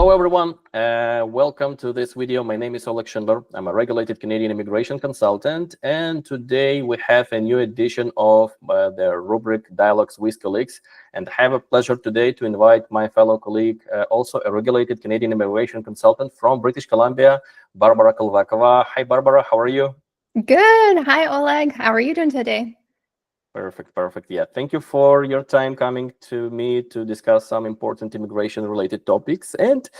Hello, everyone. Welcome to this video. My name is Oleg Schindler. I'm a regulated Canadian immigration consultant. And today we have a new edition of the rubric Dialogues with Colleagues. And I have a pleasure today to invite my fellow colleague, also a regulated Canadian immigration consultant from British Columbia, Barbara Kolvekova. Hi, Barbara. How are you? Good. Hi, Oleg. How are you doing today? Perfect. Yeah, thank you for your time coming to me to discuss some important immigration-related topics. And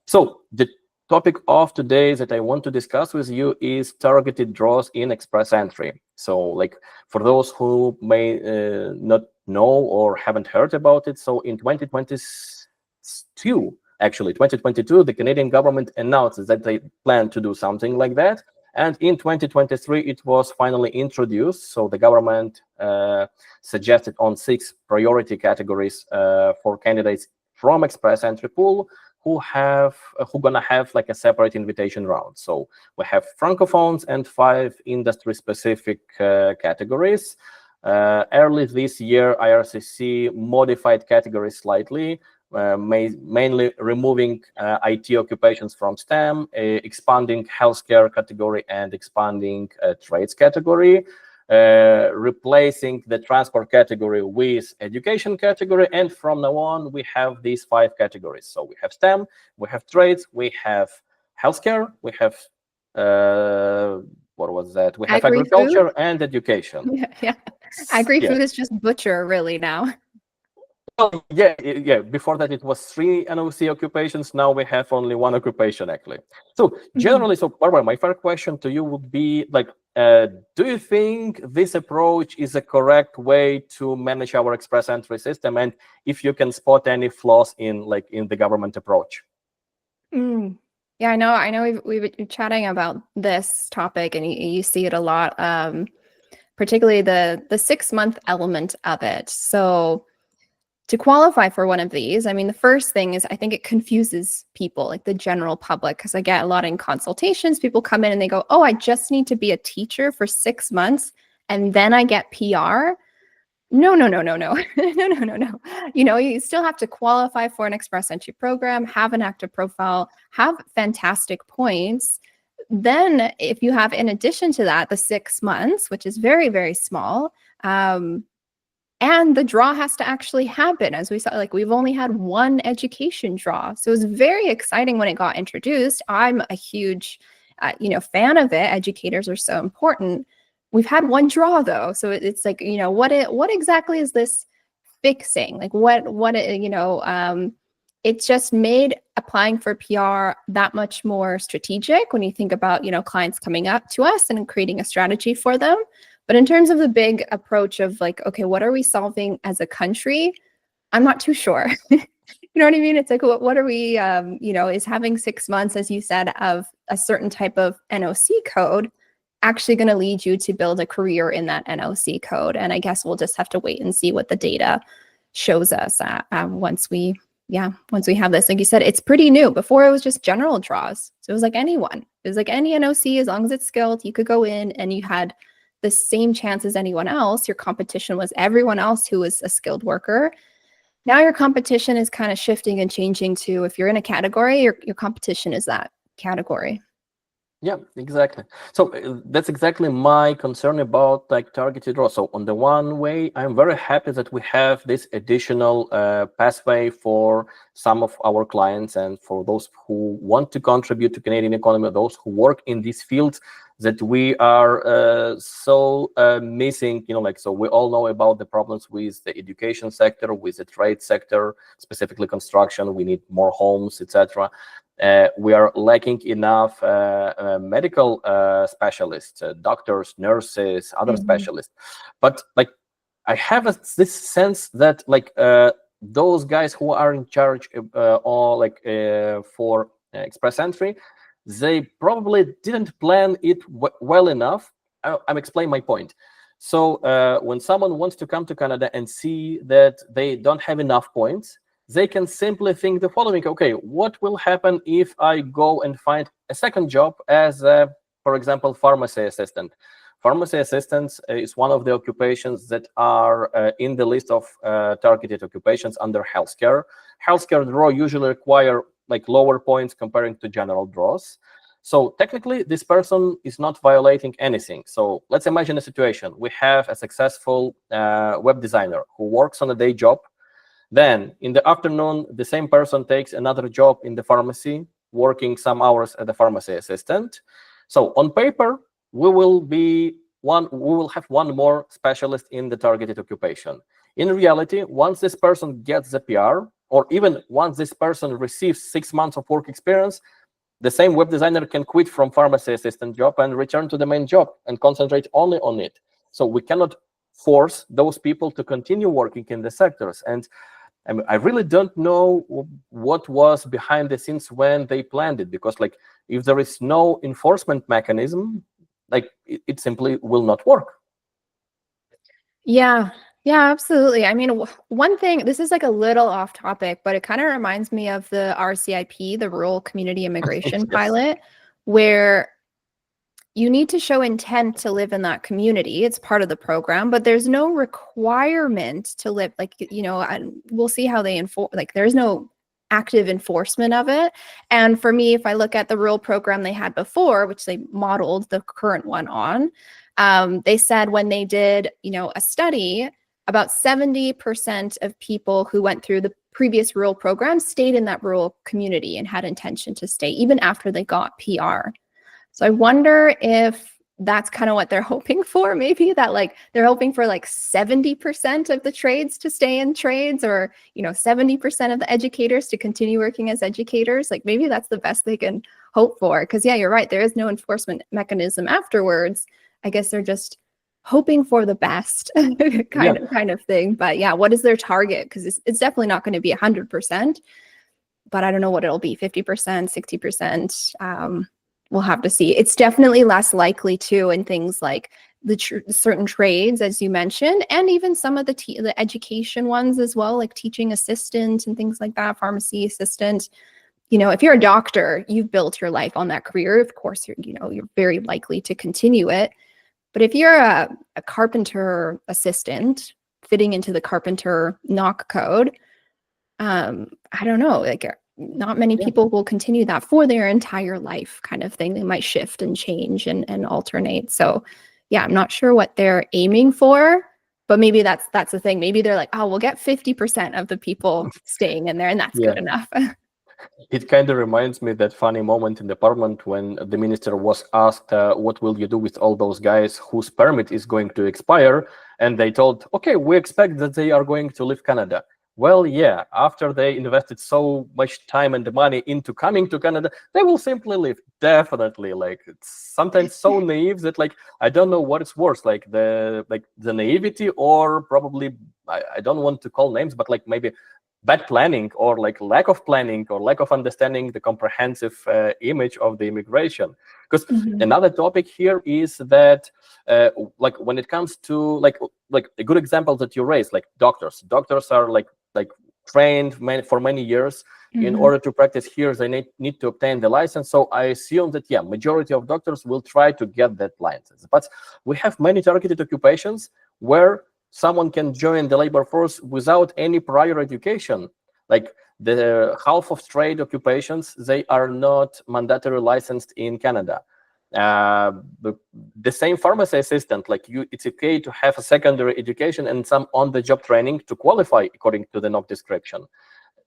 so the topic of today that I want to discuss with you is targeted draws in express entry. So like for those who may not know or haven't heard about it, so in 2022, the Canadian government announced that they plan to do something like that. And in 2023, it was finally introduced. So the government suggested on 6 priority categories for candidates from express entry pool who gonna have like a separate invitation round. So we have francophones and 5 industry-specific categories. Early this year, IRCC modified categories slightly. Mainly removing IT occupations from STEM, expanding healthcare category and expanding trades category, replacing the transport category with education category. And from now on, we have these 5 categories. So we have STEM, we have trades, we have healthcare, we have, what was that? We have agriculture and education. Yeah. Agri-food is just butcher really now. Well, yeah. Before that, it was 3 NOC occupations. Now we have only 1 occupation, actually. So generally, so Barbara, my first question to you would be like, do you think this approach is a correct way to manage our express entry system? And if you can spot any flaws in the government approach? Yeah, I know. We've been chatting about this topic, and you see it a lot, particularly the 6-month element of it. So to qualify for one of these, I mean, the first thing is I think it confuses people, like the general public, because I get a lot in consultations. People come in and they go, oh, I just need to be a teacher for 6 months and then I get PR. No. No. You know, you still have to qualify for an express entry program, have an active profile, have fantastic points. Then if you have, in addition to that, the 6 months, which is very, very small, and the draw has to actually happen. As we saw, like we've only had 1 education draw. So it was very exciting when it got introduced. I'm a huge, fan of it. Educators are so important. We've had 1 draw though. So it's like, what exactly is this fixing? Like it just made applying for PR that much more strategic when you think about, clients coming up to us and creating a strategy for them. But in terms of the big approach of like, okay, what are we solving as a country? I'm not too sure. You know what I mean? It's like, what are we, is having 6 months, as you said, of a certain type of NOC code actually going to lead you to build a career in that NOC code? And I guess we'll just have to wait and see what the data shows us once we have this. Like you said, it's pretty new. Before it was just general draws. So it was like anyone. It was like any NOC, as long as it's skilled, you could go in and you had the same chance as anyone else. Your competition was everyone else who was a skilled worker. Now your competition is kind of shifting and changing to, if you're in a category, your competition is that category. Yeah, exactly. So that's exactly my concern about like targeted draw. So on the one way, I'm very happy that we have this additional pathway for some of our clients and for those who want to contribute to Canadian economy, those who work in these fields that we are so missing. So we all know about the problems with the education sector, with the trade sector, specifically construction. We need more homes, etc. We are lacking enough medical specialists, doctors, nurses, other specialists. But like, I have this sense that like those guys who are in charge for express entry, they probably didn't plan it well enough. I'm explaining my point. So when someone wants to come to Canada and see that they don't have enough points, they can simply think the following: okay, what will happen if I go and find a second job as, for example, pharmacy assistant? Pharmacy assistants is one of the occupations that are in the list of targeted occupations under healthcare. Healthcare draw usually require like lower points comparing to general draws. So technically, this person is not violating anything. So let's imagine a situation. We have a successful web designer who works on a day job. Then in the afternoon, the same person takes another job in the pharmacy, working some hours as a pharmacy assistant. So on paper, we will have one more specialist in the targeted occupation. In reality, once this person gets the PR, or even once this person receives 6 months of work experience, the same web designer can quit from pharmacy assistant job and return to the main job and concentrate only on it. So we cannot force those people to continue working in the sectors. And I really don't know what was behind the scenes when they planned it, because like if there is no enforcement mechanism, like it simply will not work. Yeah, absolutely. I mean, one thing, this is like a little off topic, but it kind of reminds me of the RCIP, the Rural Community Immigration Yes. Pilot, where you need to show intent to live in that community. It's part of the program, but there's no requirement to live, like, you know, we'll see how they enforce, like there's no active enforcement of it. And for me, if I look at the rural program they had before, which they modeled the current one on, they said when they did, you know, a study, about 70% of people who went through the previous rural program stayed in that rural community and had intention to stay even after they got PR. So I wonder if that's kind of what they're hoping for, maybe that like they're hoping for like 70% of the trades to stay in trades, or, you know, 70% of the educators to continue working as educators. Like maybe that's the best they can hope for. Because yeah, you're right, there is no enforcement mechanism afterwards. I guess they're just hoping for the best kind of thing. But yeah, what is their target? Because it's definitely not going to be 100%, but I don't know what it'll be, 50%, 60%. We'll have to see. It's definitely less likely too in things like the certain trades, as you mentioned, and even some of the education ones as well, like teaching assistant and things like that, pharmacy assistant. You know, if you're a doctor, you've built your life on that career. Of course, you're very likely to continue it. But if you're a carpenter assistant fitting into the carpenter knock code, I don't know, like not many people will continue that for their entire life kind of thing. They might shift and change and alternate. So yeah, I'm not sure what they're aiming for, but maybe that's the thing. Maybe they're like, oh, we'll get 50% of the people staying in there and that's good enough. It kind of reminds me that funny moment in the parliament when the minister was asked, what will you do with all those guys whose permit is going to expire? And they told, okay, we expect that they are going to leave Canada. Well, yeah, after they invested so much time and money into coming to Canada, they will simply leave. Definitely. Like, it's sometimes so naive that, like, I don't know what is worse, like the naivety, or probably, I don't want to call names, but like maybe bad planning, or like lack of planning, or lack of understanding the comprehensive image of the immigration. Because another topic here is that like when it comes to like a good example that you raised, like doctors are like trained for many years. In order to practice here, they need to obtain the license. So I assume that majority of doctors will try to get that license. But we have many targeted occupations where someone can join the labor force without any prior education. Like the half of trade occupations, they are not mandatory licensed in Canada. The same pharmacy assistant, like it's okay to have a secondary education and some on-the-job training to qualify according to the NOC description.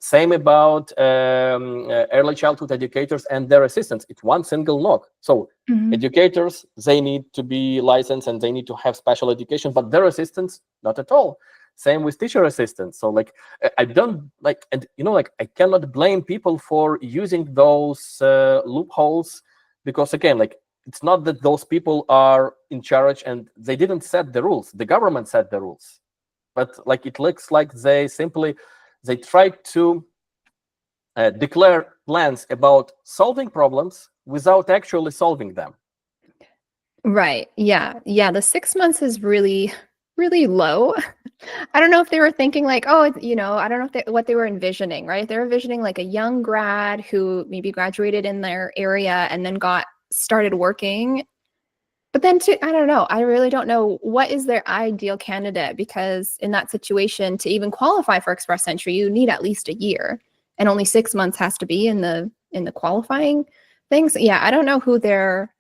Same about early childhood educators and their assistants. It's one single NOC. So educators, they need to be licensed and they need to have special education, but their assistants, not at all. Same with teacher assistants. So like, I don't like, and like I cannot blame people for using those loopholes, because again, like, it's not that those people are in charge and they didn't set the rules. The government set the rules. But like, it looks like they try to declare plans about solving problems without actually solving them. Right. Yeah. The 6 months is really, really low. I don't know if they were thinking like, oh, I don't know what they were envisioning, right? They're envisioning like a young grad who maybe graduated in their area and then started working. But then I don't know. I really don't know what is their ideal candidate, because in that situation, to even qualify for express entry, you need at least a year. and only 6 months has to be in the qualifying things. Yeah, I don't know who their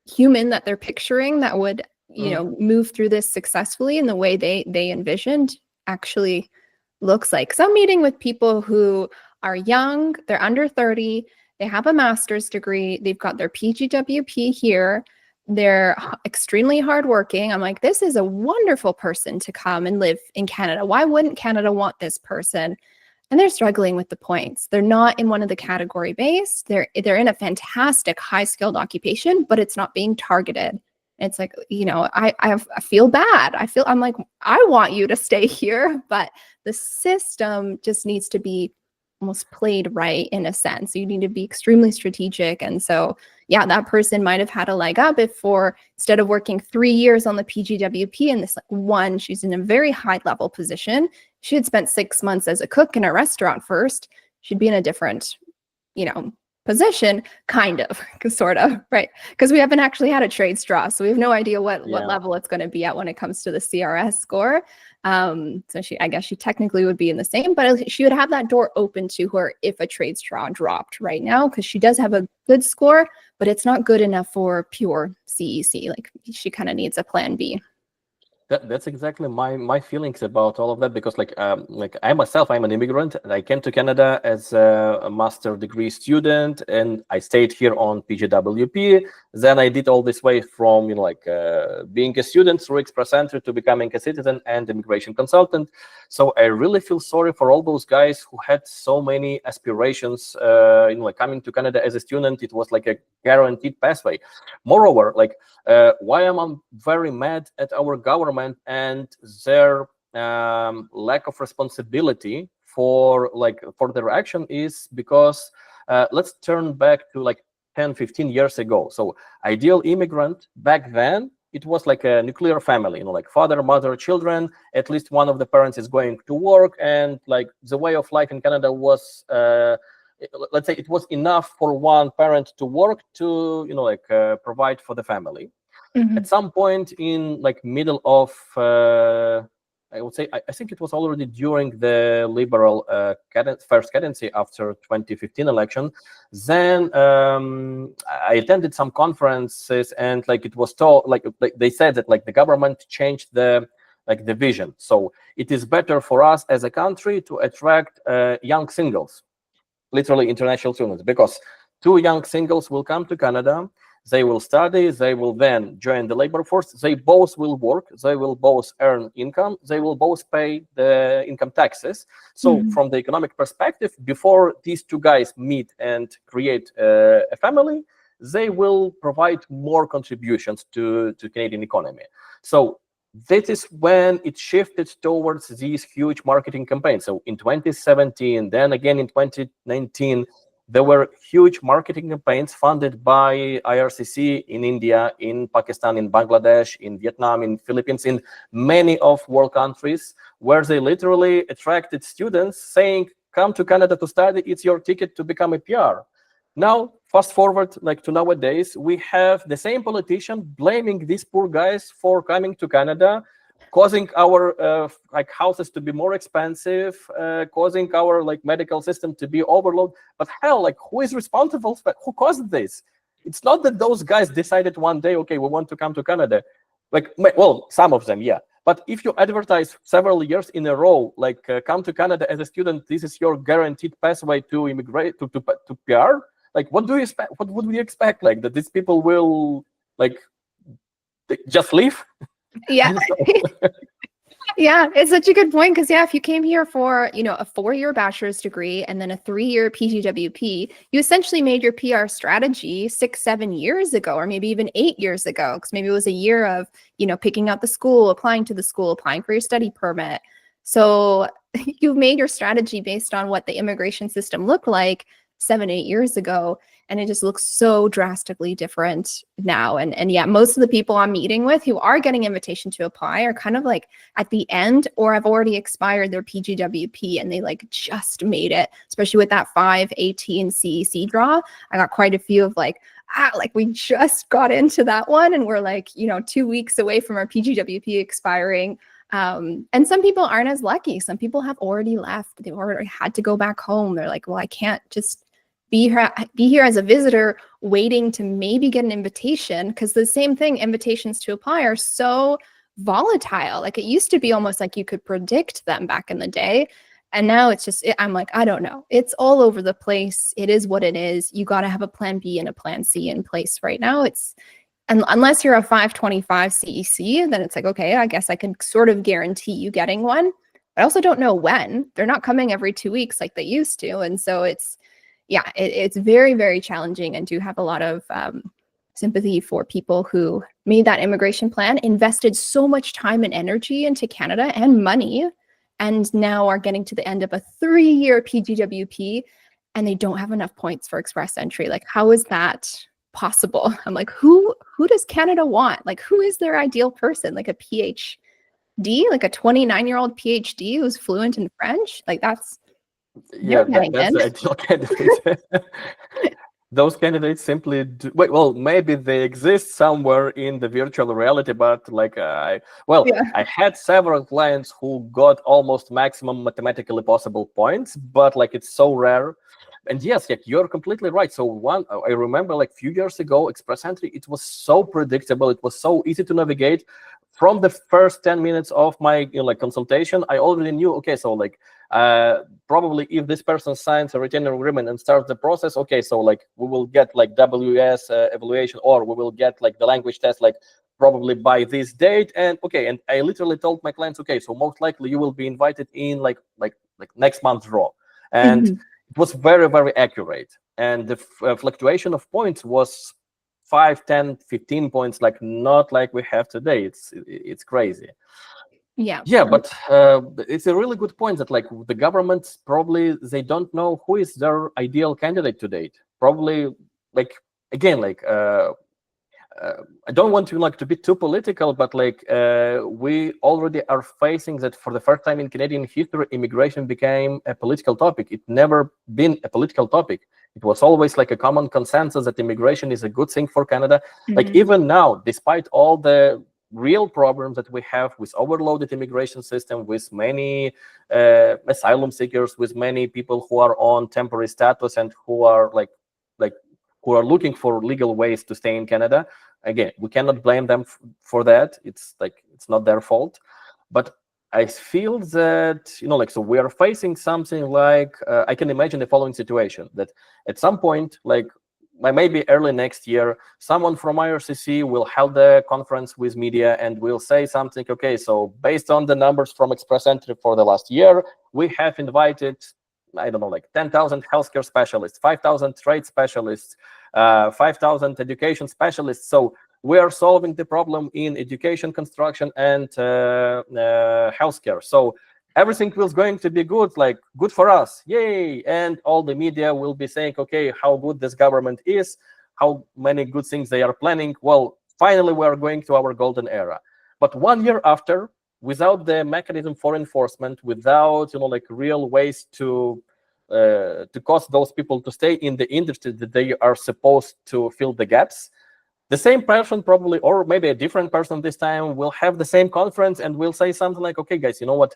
human that they're picturing that would, move through this successfully in the way they envisioned actually looks like. So I'm meeting with people who are young, they're under 30, they have a master's degree, they've got their PGWP here, they're extremely hardworking. I'm like, this is a wonderful person to come and live in Canada. Why wouldn't Canada want this person? And they're struggling with the points. They're not in one of the category based. They're in a fantastic high skilled occupation, but it's not being targeted. It's like, I feel bad. I'm like, I want you to stay here, but the system just needs to be almost played right in a sense. You need to be extremely strategic. And so, yeah, that person might have had a leg up if instead of working 3 years on the PGWP and this she's in a very high level position. She had spent 6 months as a cook in a restaurant first. She'd be in a different, position, kind of, sort of, right? Because we haven't actually had a trade straw, so we have no idea what level it's going to be at when it comes to the CRS score. So I guess she technically would be in the same, but she would have that door open to her if a trade straw dropped right now, because she does have a good score, but it's not good enough for pure CEC. Like, she kind of needs a plan B. That's exactly my feelings about all of that, because like I myself, I'm an immigrant. I came to Canada as a master degree student, and I stayed here on PGWP. Then I did all this way from being a student through Express Entry to becoming a citizen and immigration consultant. So I really feel sorry for all those guys who had so many aspirations. Coming to Canada as a student, it was like a guaranteed pathway. Moreover, why am I very mad at our government and their lack of responsibility for their action is because let's turn back to 10-15 years ago. So ideal immigrant back then, it was like a nuclear family, father, mother, children, at least one of the parents is going to work, and the way of life in Canada was let's say it was enough for one parent to work to provide for the family. Mm-hmm. At some point in middle of I would say I think it was already during the Liberal first cadency after 2015 election. Then I attended some conferences, and it was told they said that the government changed the vision. So it is better for us as a country to attract young singles, literally international students, because 2 young singles will come to Canada. They will study, they will then join the labor force, they both will work, they will both earn income, they will both pay the income taxes. So from the economic perspective, before these 2 guys meet and create a family, they will provide more contributions to Canadian economy. So that is when it shifted towards these huge marketing campaigns. So in 2017, then again in 2019, there were huge marketing campaigns funded by IRCC in India, in Pakistan, in Bangladesh, in Vietnam, in Philippines, in many of world countries, where they literally attracted students saying, come to Canada to study, it's your ticket to become a PR. Now, fast forward to nowadays, we have the same politician blaming these poor guys for coming to Canada, causing our houses to be more expensive, causing our medical system to be overloaded. But hell, who is responsible? Who caused this? It's not that those guys decided one day, okay, we want to come to Canada. Well, some of them, yeah. But if you advertise several years in a row, come to Canada as a student, this is your guaranteed pathway to immigrate to PR. What do you expect? What would we expect? That these people will just leave? Yeah. Yeah, it's such a good point, because if you came here for a 4-year bachelor's degree and then a 3-year PGWP, you essentially made your PR strategy 6-7 years ago, or maybe even 8 years ago, because maybe it was a year of picking out the school, applying to the school, applying for your study permit. So you've made your strategy based on what the immigration system looked like 7-8 years ago, and it just looks so drastically different now. And yeah, most of the people I'm meeting with who are getting invitation to apply are kind of at the end, or have already expired their PGWP and they just made it, especially with that 5-18 CEC draw. I got quite a few of we just got into that one, and we're 2 weeks away from our PGWP expiring. And some people aren't as lucky. Some people have already left. They've already had to go back home. They're like, well, I can't just be here as a visitor waiting to maybe get an invitation, because the same thing, invitations to apply are so volatile. Like, it used to be almost like you could predict them back in the day. And now it's just, I'm like, I don't know. It's all over the place. It is what it is. You got to have a plan B and a plan C in place right now. And unless you're a 525 CEC, then it's like, okay, I guess I can sort of guarantee you getting one. I also don't know when. They're not coming every 2 weeks like they used to. And so it's very, very challenging, and do have a lot of sympathy for people who made that immigration plan, invested so much time and energy into Canada and money, and now are getting to the end of a 3-year PGWP and they don't have enough points for express entry. Like, how is that possible? I'm like, who does Canada want? Like, who is their ideal person? Like a PhD, like a 29-year-old PhD who's fluent in French? Like, that's that's the ideal candidate. Those candidates simply well, maybe they exist somewhere in the virtual reality, but like I had several clients who got almost maximum mathematically possible points, but like it's so rare. And yes, like, you're completely right. So I remember like a few years ago, express entry, it was so predictable, it was so easy to navigate. From the first 10 minutes of my consultation, I already knew, okay, so like probably if this person signs a retainer agreement and starts the process, okay, so like we will get like WS evaluation, or we will get like the language test like probably by this date. And okay, and I literally told my clients, okay, so most likely you will be invited in like next month's draw. And it was very, very accurate. And the fluctuation of points was 5, 10, 15 points, like not like we have today. It's crazy. Yeah, but it's a really good point that like the government probably, they don't know who is their ideal candidate to date. Probably, like, again, like I don't want to be too political, but like we already are facing that for the first time in Canadian history, immigration became a political topic. It never been a political topic. It was always like a common consensus that immigration is a good thing for Canada. Like even now, despite all the real problems that we have with overloaded immigration system, with many asylum seekers, with many people who are on temporary status and who are who are looking for legal ways to stay in Canada. Again, we cannot blame them for that. It's not their fault. But I feel that, so we are facing something like, I can imagine the following situation, that at some point, like maybe early next year, someone from IRCC will hold a conference with media and will say something, okay, so based on the numbers from Express Entry for the last year, we have invited, I don't know, like 10,000 healthcare specialists, 5,000 trade specialists, 5,000 education specialists. So we are solving the problem in education, construction, and healthcare. So everything was going to be good, like good for us, yay! And all the media will be saying, okay, how good this government is, how many good things they are planning. Well, finally, we are going to our golden era. But 1 year after, without the mechanism for enforcement, without real ways to cause those people to stay in the industry that they are supposed to fill the gaps, the same person probably, or maybe a different person this time, will have the same conference and will say something like, okay, guys, you know what?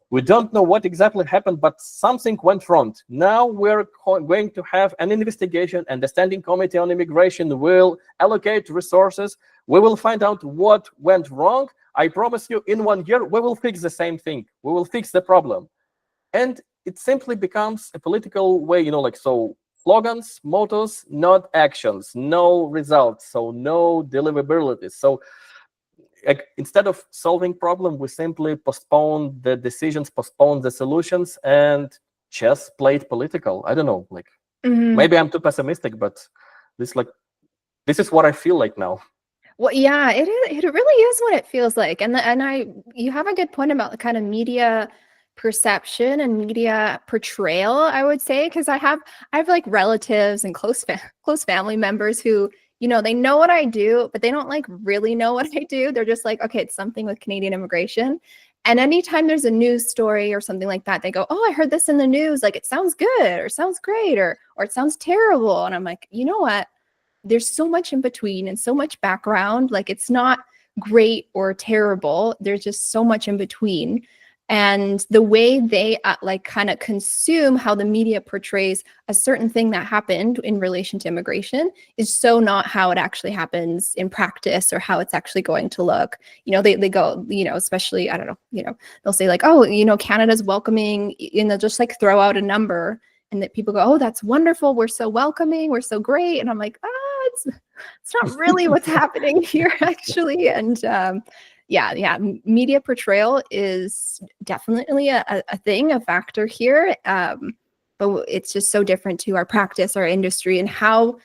We don't know what exactly happened, but something went wrong. Now we're going to have an investigation, and the Standing Committee on Immigration will allocate resources. We will find out what went wrong. I promise you, in 1 year, we will fix the same thing. We will fix the problem. And it simply becomes a political way, so slogans, mottos, not actions, no results, so no deliverability. So instead of solving problem, we simply postpone the decisions, postpone the solutions, and just play it political. I don't know, maybe I'm too pessimistic, but this is what I feel like now. Well, yeah, it really is what it feels like. And you have a good point about the kind of media perception and media portrayal, I would say, because I have like relatives and close family members who, they know what I do, but they don't really know what I do. They're just like, okay, it's something with Canadian immigration. And anytime there's a news story or something like that, they go, oh, I heard this in the news. Like, it sounds good or sounds great or it sounds terrible. And I'm like, you know what? There's so much in between and so much background. Like, it's not great or terrible. There's just so much in between. And the way they like kind of consume how the media portrays a certain thing that happened in relation to immigration is so not how it actually happens in practice or how it's actually going to look. You know, they go, you know, especially, I don't know, you know, they'll say like, oh, you know, Canada's welcoming, and they'll just like throw out a number, and that people go, oh, that's wonderful. We're so welcoming. We're so great. And I'm like, it's not really what's happening here actually. And yeah, media portrayal is definitely a thing, a factor here. But it's just so different to our practice, our industry, and how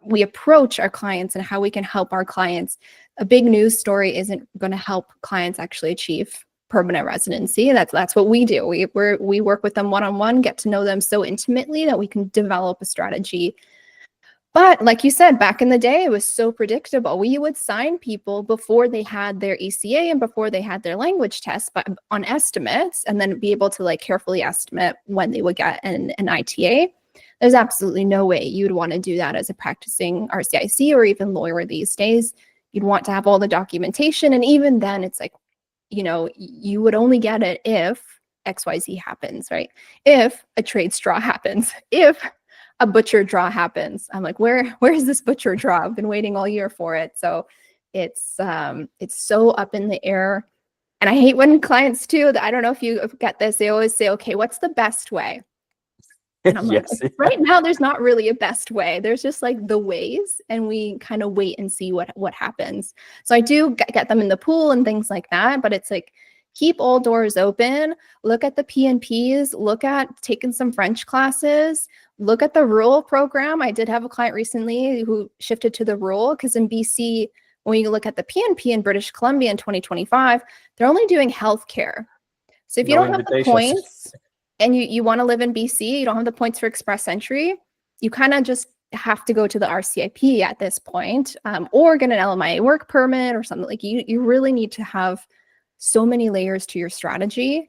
we approach our clients and how we can help our clients. A big news story isn't going to help clients actually achieve permanent residency. That's what we do. We work with them one-on-one, get to know them so intimately that we can develop a strategy. But like you said, back in the day, it was so predictable. We would sign people before they had their ECA and before they had their language test, but on estimates, and then be able to like carefully estimate when they would get an ITA. There's absolutely no way you'd want to do that as a practicing RCIC or even lawyer these days. You'd want to have all the documentation. And even then, it's like, you know, you would only get it if XYZ happens, right? If a trade straw happens, if a butcher draw happens. I'm like, where is this butcher draw? I've been waiting all year for it. So it's so up in the air. And I hate when clients too, I don't know if you get this, they always say, okay, what's the best way? And I'm Yes. like, right now, there's not really a best way. There's just like the ways, and we kind of wait and see what happens. So I do get them in the pool and things like that, but it's like, keep all doors open, look at the PNPs, look at taking some French classes, look at the rural program. I did have a client recently who shifted to the rural, because in BC, when you look at the PNP in British Columbia in 2025, they're only doing healthcare. So if you don't have the points and you want to live in BC, you don't have the points for express entry, you kind of just have to go to the RCIP at this point, or get an LMIA work permit or something. Like you really need to have so many layers to your strategy.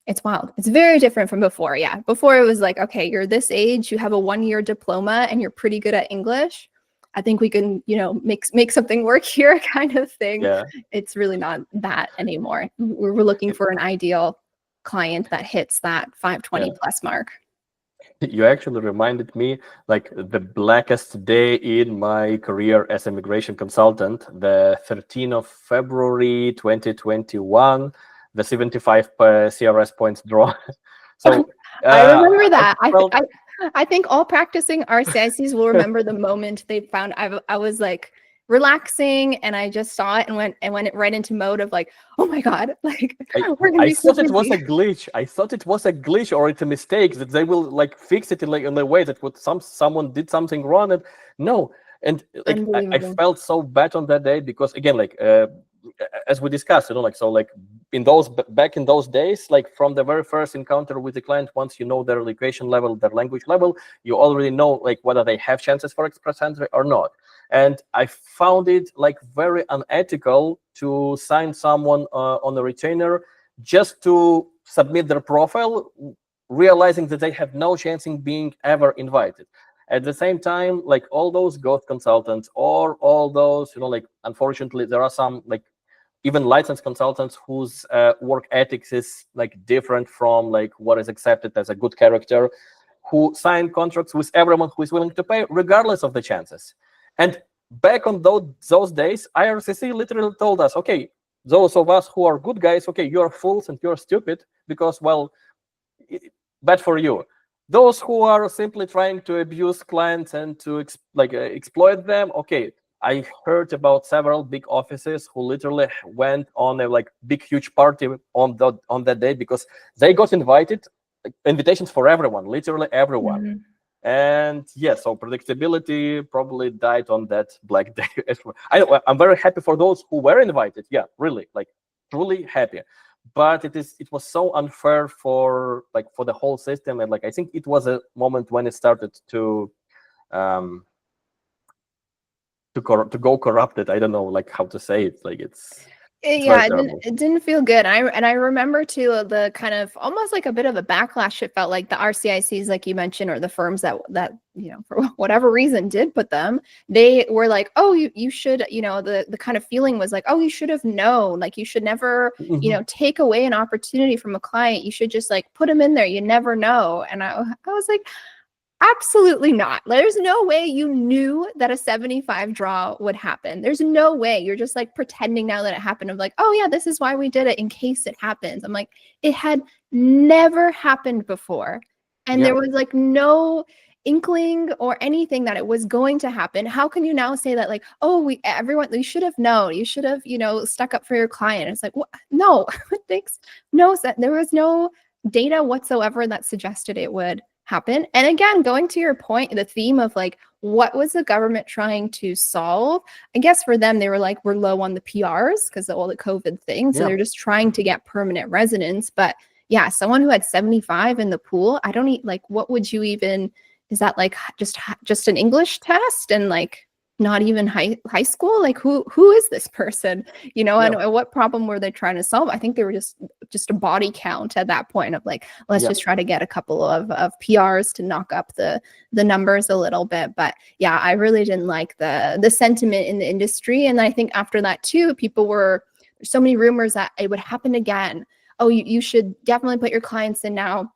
It's wild. It's very different from before. Yeah. Before it was like, okay, you're this age, you have a 1-year diploma and you're pretty good at English. I think we can, you know, make something work here kind of thing. Yeah. It's really not that anymore. We're looking for an ideal client that hits that 520 plus mark. You actually reminded me, like, the blackest day in my career as an immigration consultant, the 13th of February 2021, the 75 CRS points draw. So I remember that. I think all practicing RCICs will remember the moment they found I was like relaxing, and I just saw it and went right into mode of like, oh my God, like we're gonna be so busy. It was a glitch. I thought it was a glitch or it's a mistake, that they will like fix it in a way that someone did something wrong. And no, and like I felt so bad on that day, because again, like as we discussed, you know, like, so like back in those days, like from the very first encounter with the client, once you know their education level, their language level, you already know like whether they have chances for express entry or not. And I found it like very unethical to sign someone on a retainer just to submit their profile, realizing that they have no chance in being ever invited. At the same time, like all those ghost consultants or all those, you know, like unfortunately there are some like even licensed consultants whose work ethics is like different from like what is accepted as a good character, who sign contracts with everyone who is willing to pay regardless of the chances. And back on those days, IRCC literally told us, okay, those of us who are good guys, okay, you're fools and you're stupid because, well, bad for you. Those who are simply trying to abuse clients and to exploit them, okay, I heard about several big offices who literally went on a like big, huge party on that day because they got invitations for everyone, literally everyone. Mm-hmm. And yeah, so predictability probably died on that black day. I'm very happy for those who were invited. Yeah, really, like truly happy. But it was so unfair for the whole system, and like I think it was a moment when it started to go corrupted. I don't know like how to say it. Like it's It's Yeah, very terrible. it didn't feel good. I remember too the kind of almost like a bit of a backlash it felt like the RCICs, like you mentioned, or the firms that for whatever reason did put them. They were like, oh, you should, the kind of feeling was like, oh, you should have known, like you should never, Mhm. take away an opportunity from a client. You should just like put them in there. You never know. And I was like, absolutely not. There's no way you knew that a 75 draw would happen. There's no way. You're just like pretending now that it happened of like, oh yeah, this is why we did it in case it happens. I'm like, it had never happened before. And Yeah, there was like no inkling or anything that it was going to happen. How can you now say that like, oh, you should have known. You should have, stuck up for your client. It's like, what? No, thanks. No, there was no data whatsoever that suggested it would happen. And again, going to your point, the theme of like, what was the government trying to solve? I guess for them, they were like, we're low on the PRs because of all the COVID things. So yeah. they're just trying to get permanent residence. But yeah, someone who had 75 in the pool, I don't need like, what would you even, is that like just an English test and like not even high school? Like who is this person? Yeah. And what problem were they trying to solve? I think they were just a body count at that point of like, let's Yeah. just try to get a couple of PRs to knock up the numbers a little bit. But yeah, I really didn't like the sentiment in the industry. And I think after that too, there's so many rumors that it would happen again. Oh, you should definitely put your clients in now.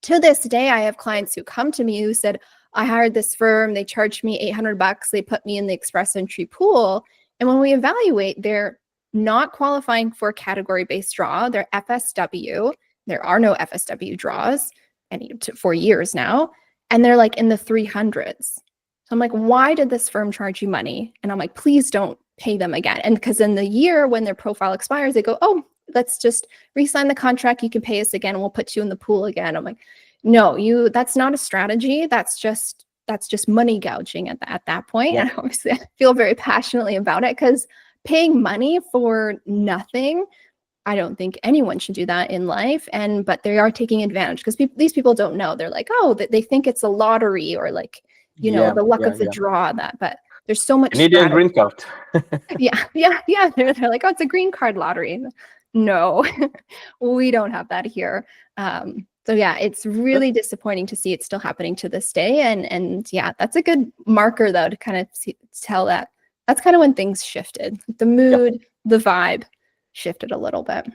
To this day, I have clients who come to me who said, I hired this firm, they charged me $800, they put me in the express entry pool. And when we evaluate, they're not qualifying for a category-based draw. They're FSW. There are no FSW draws for years now. And they're like in the 300s. So I'm like, why did this firm charge you money? And I'm like, please don't pay them again. And because in the year when their profile expires, they go, oh, let's just re-sign the contract. You can pay us again. We'll put you in the pool again. I'm like, no, that's not a strategy. That's just money gouging at that point. Yeah. And obviously I feel very passionately about it because paying money for nothing, I don't think anyone should do that in life. But they are taking advantage because these people don't know. They're like, oh, they think it's a lottery or like, Yeah. the luck Yeah. of the Yeah. draw but there's so much Canadian strategy. green card. Yeah. They're like, oh, it's a green card lottery. No, we don't have that here. So yeah, it's really disappointing to see it still happening to this day. And yeah, that's a good marker though to kind of tell that's kind of when things shifted. The mood, the vibe shifted a little bit.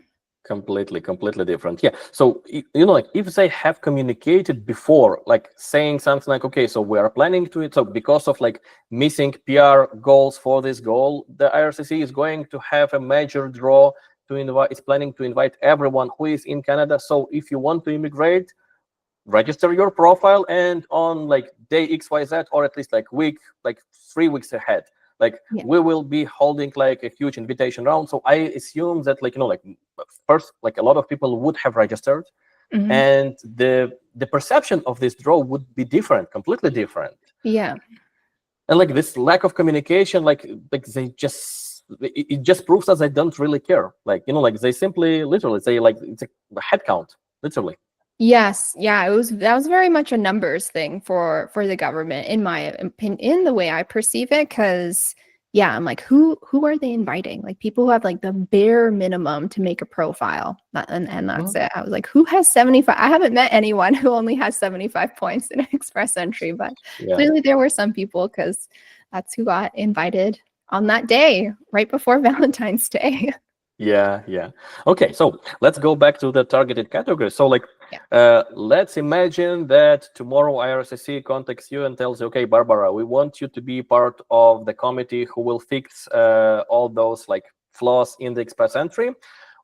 Completely different. Yeah. So like if they have communicated before, like saying something like, okay, so we are planning to it. So because of like missing PR goals for this goal, the IRCC is going to have a major draw to invite. It's planning to invite everyone who is in Canada. So if you want to immigrate, register your profile, and on like day XYZ, or at least like 3 weeks ahead, like we will be holding like a huge invitation round. So I assume that like first, like a lot of people would have registered, and the perception of this draw would be different, completely different. Yeah. And like this lack of communication, like they just, it just proves that they don't really care. Like like they simply literally say like it's a head count, literally. Yes, yeah, that was very much a numbers thing for the government, in my opinion, in the way I perceive it. Because yeah, I'm like, who are they inviting? Like people who have like the bare minimum to make a profile, and that's it. I was like, who has 75? I haven't met anyone who only has 75 points in express entry, but clearly there were some people because that's who got invited on that day, right before Valentine's Day. Yeah. Okay, so let's go back to the targeted category. So like, let's imagine that tomorrow IRCC contacts you and tells you, okay, Barbara, we want you to be part of the committee who will fix all those like flaws in the express entry.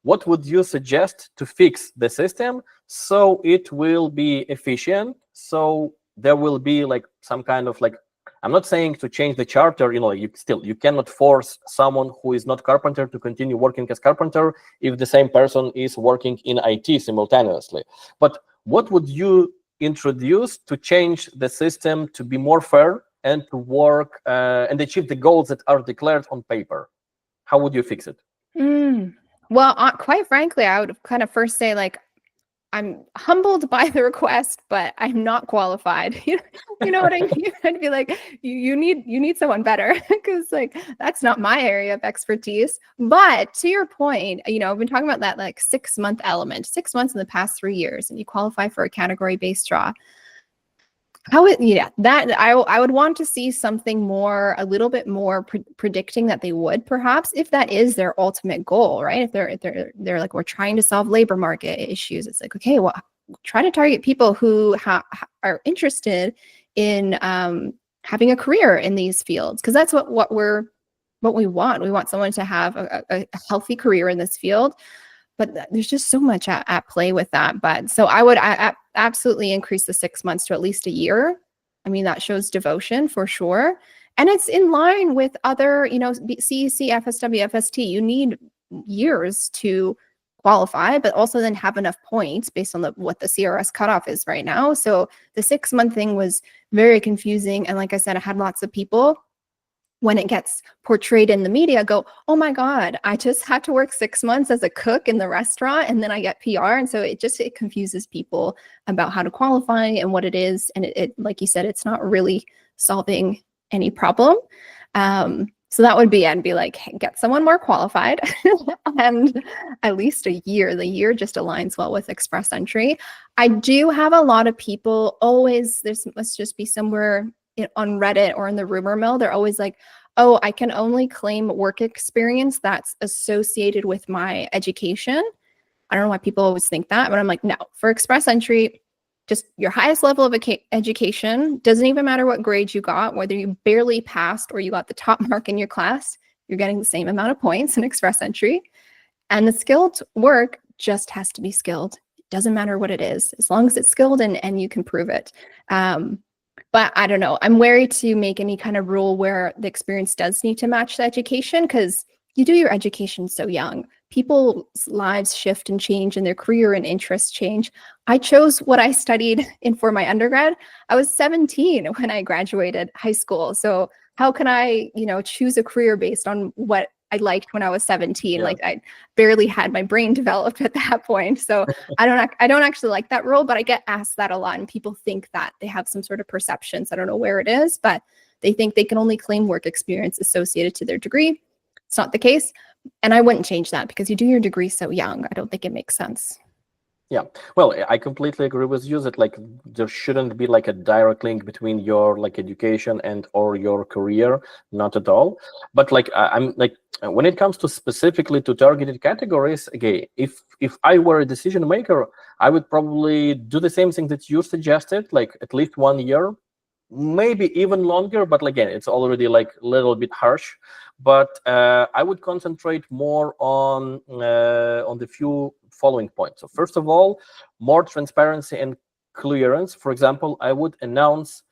What would you suggest to fix the system so it will be efficient? So there will be like some kind of like, I'm not saying to change the charter, you cannot force someone who is not carpenter to continue working as carpenter if the same person is working in IT simultaneously. But what would you introduce to change the system to be more fair and to work and achieve the goals that are declared on paper? How would you fix it? Well, quite frankly, I would kind of first say like, I'm humbled by the request, but I'm not qualified. You know what I mean? I'd be like, you need someone better, because like that's not my area of expertise. But to your point, I've been talking about that like 6-month element, 6 months in the past 3 years, and you qualify for a category-based draw. That I would want to see something more, a little bit more predicting that they would, perhaps, if that is their ultimate goal, right? If they're like, we're trying to solve labor market issues, it's like, okay, well, try to target people who are interested in having a career in these fields, because that's what we want. We want someone to have a healthy career in this field. But there's just so much at play with that. But so I would absolutely increase the 6 months to at least a year. I mean, that shows devotion for sure. And it's in line with other, CEC, FSW, FST. You need years to qualify, but also then have enough points based on what the CRS cutoff is right now. So the 6-month thing was very confusing. And like I said, I had lots of people, when it gets portrayed in the media, go, oh my God, I just had to work 6 months as a cook in the restaurant and then I get PR. And so it confuses people about how to qualify and what it is. And it like you said, it's not really solving any problem. So that would be, I'd be like, hey, get someone more qualified and at least a year. The year just aligns well with express entry. I do have a lot of people always, must just be somewhere on Reddit or in the rumor mill, they're always like, oh, I can only claim work experience that's associated with my education. I don't know why people always think that, but I'm like, no, for express entry, just your highest level of education, doesn't even matter what grade you got, whether you barely passed or you got the top mark in your class, you're getting the same amount of points in express entry. And the skilled work just has to be skilled. It doesn't matter what it is, as long as it's skilled and you can prove it. But I don't know, I'm wary to make any kind of rule where the experience does need to match the education, because you do your education so young. People's lives shift and change and their career and interests change. I chose what I studied in for my undergrad. I was 17 when I graduated high school. So how can I, choose a career based on what I liked when I was 17? Yeah. Like I barely had my brain developed at that point. So I don't actually like that rule, but I get asked that a lot, and people think that they have some sort of perceptions. I don't know where it is, but they think they can only claim work experience associated to their degree. It's not the case. And I wouldn't change that, because you do your degree so young. I don't think it makes sense. Yeah, well, I completely agree with you that like there shouldn't be like a direct link between your like education and or your career, not at all. But like I'm like, when it comes to specifically to targeted categories, again, if I were a decision maker, I would probably do the same thing that you suggested, like at least 1 year, maybe even longer. But again, it's already like a little bit harsh. But I would concentrate more on the few following points. So first of all, more transparency and clearance. For example, I would announce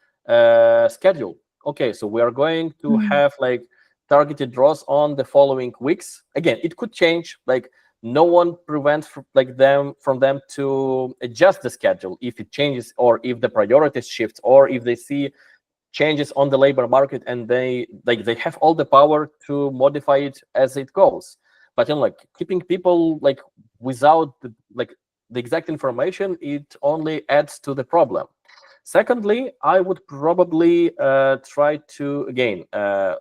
schedule. Okay, so we are going to have like targeted draws on the following weeks. Again, it could change. Like no one prevents from them to adjust the schedule if it changes, or if the priorities shift, or if they see changes on the labor market, and they have all the power to modify it as it goes. But like keeping people like without the exact information, it only adds to the problem. Secondly, I would probably try to, again,